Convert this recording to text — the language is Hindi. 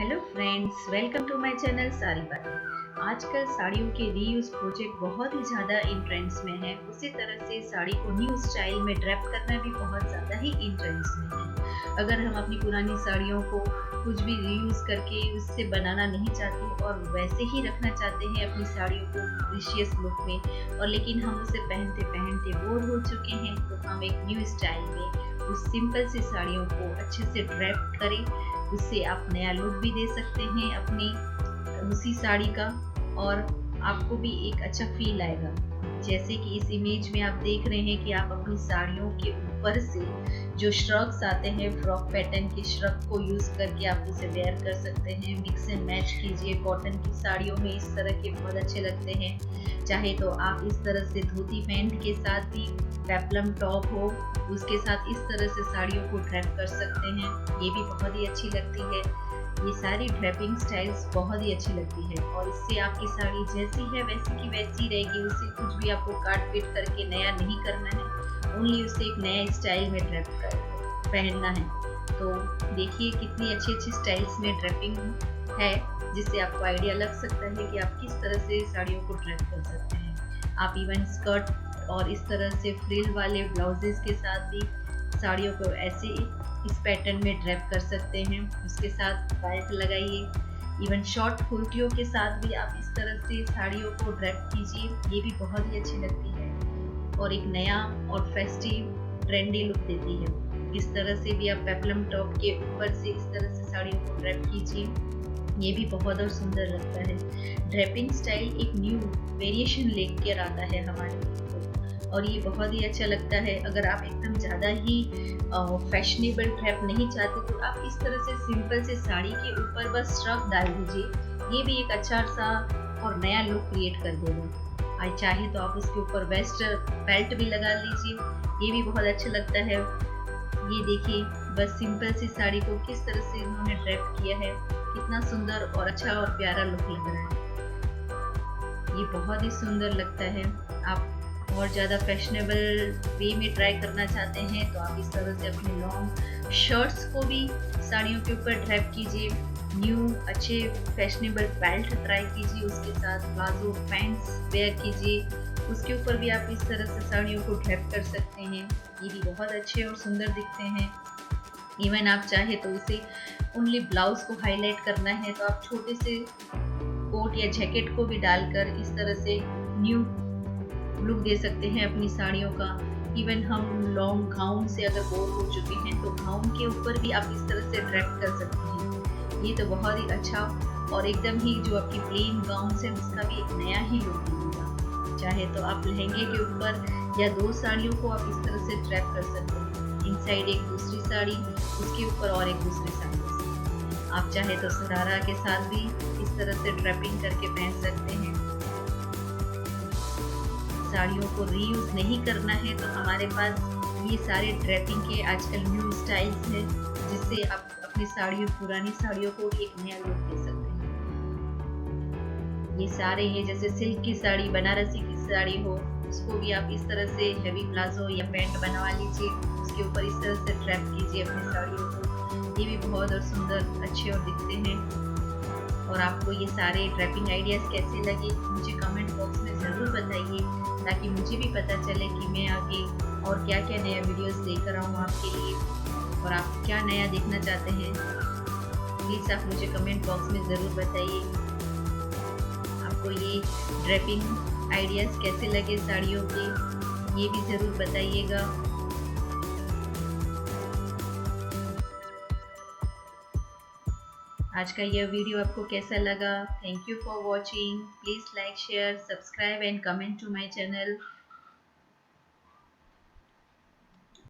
Hello friends, welcome to my channel Sari Baatein. आजकल साड़ियों के रीयूज प्रोजेक्ट बहुत ही ज़्यादा इन ट्रेंड्स में है। उसी तरह से साड़ी को न्यू स्टाइल में ड्रेप करना भी बहुत ज़्यादा ही इन ट्रेंड्स में है। अगर हम अपनी पुरानी साड़ियों को कुछ भी रीयूज करके उससे बनाना नहीं चाहते और वैसे ही रखना चाहते हैं अपनी साड़ियों को प्रीशियस लुक में, और लेकिन हम उसे पहनते पहनते बोर हो चुके हैं, तो हम एक न्यू स्टाइल में उस सिंपल सी साड़ियों को अच्छे से ड्रेप करें। उससे आप नया लुक भी दे सकते हैं अपनी उसी साड़ी का, और आपको भी एक अच्छा फील आएगा। जैसे कि इस इमेज में आप देख रहे हैं कि आप अपनी साड़ियों के ऊपर से जो श्रग्स आते हैं, फ्रॉक पैटर्न के श्रग को यूज करके आप उसे वेयर कर सकते हैं। मिक्स एंड मैच कीजिए। कॉटन की साड़ियों में इस तरह के बहुत अच्छे लगते हैं। चाहे तो आप इस तरह से धोती पैंट के साथ भी, पेप्लम टॉप हो उसके साथ इस तरह से साड़ियों को ड्रेप कर सकते हैं। ये भी बहुत ही अच्छी लगती है। ये सारी ड्रेपिंग स्टाइल्स बहुत ही अच्छी लगती है, और इससे आपकी साड़ी जैसी है वैसी की वैसी रहेगी। उससे कुछ भी आपको काट पीट करके नया नहीं करना है, ओनली उससे एक नया स्टाइल में ड्रेप कर पहनना है। तो देखिए कितनी अच्छी अच्छी स्टाइल्स में ड्रेपिंग है, जिससे आपको आइडिया लग सकता है कि आप किस तरह से साड़ियों को ड्रेप कर सकते हैं। आप इवन स्कर्ट और इस तरह से फ्रिल वाले ब्लाउजेस के साथ भी साड़ियों को ऐसे इस पैटर्न में ड्रेप कर सकते हैं। उसके साथ बेल्ट लगाइए। इवन शॉर्ट कुर्तियों के साथ भी आप इस तरह से साड़ियों को ड्रेप कीजिए। ये भी बहुत ही अच्छी लगती है और एक नया और फेस्टिव ट्रेंडी लुक देती है। इस तरह से भी आप पेप्लम टॉप के ऊपर से इस तरह से साड़ियों को ड्रेप कीजिए। ये भी बहुत और सुंदर लगता है। ड्रेपिंग स्टाइल एक न्यू वेरिएशन लेकर आता है हमारे को, और ये बहुत ही अच्छा लगता है। अगर आप एकदम ज़्यादा ही फैशनेबल ड्रेप नहीं चाहते, तो आप इस तरह से सिंपल से साड़ी के ऊपर बस श्रग डाल दीजिए। ये भी एक अच्छा सा और नया लुक क्रिएट कर देगा। चाहे तो आप उसके ऊपर वेस्ट बेल्ट भी लगा लीजिए। ये भी बहुत अच्छा लगता है। ये देखिए बस सिंपल सी साड़ी को किस तरह से इन्होंने ड्रेप किया है। कितना सुंदर और अच्छा और प्यारा लुक लग रहा है। ये बहुत ही सुंदर लगता है। आप और ज़्यादा फैशनेबल वे में ट्राई करना चाहते हैं, तो आप इस तरह से अपने लॉन्ग शर्ट्स को भी साड़ियों के ऊपर ड्रेप कीजिए। न्यू अच्छे फैशनेबल बेल्ट ट्राई कीजिए। उसके साथ प्लाजो पैंट्स वेयर कीजिए। उसके ऊपर भी आप इस तरह से साड़ियों को ड्रेप कर सकते हैं। ये भी बहुत अच्छे और सुंदर दिखते हैं। इवन आप चाहे तो उसे ओनली ब्लाउज को हाईलाइट करना है, तो आप छोटे से कोट या जैकेट को भी डालकर इस तरह से न्यू लुक दे सकते हैं अपनी साड़ियों का। इवन हम लॉन्ग गाउन से अगर बोर हो चुके हैं, तो गाउन के ऊपर भी आप इस तरह से ड्रेप कर सकते हैं। ये तो बहुत ही अच्छा, और एकदम ही जो आपकी प्लेन गाउन है उसका भी एक नया ही लुक देगा। चाहे तो आप लहंगे के ऊपर या दो साड़ियों को आप इस तरह से ड्रेप कर सकते हैं। इनसाइड एक दूसरी साड़ी, उसके ऊपर और एक दूसरी साड़ी। आप चाहे तो सरारा के साथ भी इस तरह से ड्रेपिंग करके पहन सकते हैं। साड़ियों को रीयूज नहीं करना है, तो हमारे पास ये सारे ड्रेपिंग के आजकल न्यू स्टाइल्स हैं, जिससे आप अपनी साड़ियों पुरानी साड़ियों को एक नया लुक दे सकते हैं। ये सारे हैं, जैसे सिल्क की साड़ी, बनारसी की साड़ी हो, उसको भी आप इस तरह से हेवी प्लाजो या पैंट बनवा लीजिए। उसके ऊपर इस तरह से ड्रेप कीजिए अपनी साड़ियों को। ये भी बहुत और सुंदर अच्छे और दिखते हैं। और आपको ये सारे ड्रेपिंग आइडियाज़ कैसे लगे, मुझे कमेंट बॉक्स में ज़रूर बताइए, ताकि मुझे भी पता चले कि मैं आगे और क्या क्या नया वीडियोस लेकर आऊँ आपके लिए, और आप क्या नया देखना चाहते हैं। प्लीज़ आप मुझे कमेंट बॉक्स में ज़रूर बताइए आपको ये ड्रेपिंग आइडियाज़ कैसे लगे साड़ियों के, ये भी ज़रूर बताइएगा। आज का यह वीडियो आपको कैसा लगा? Thank you for watching. Please like, share, subscribe and comment to my channel.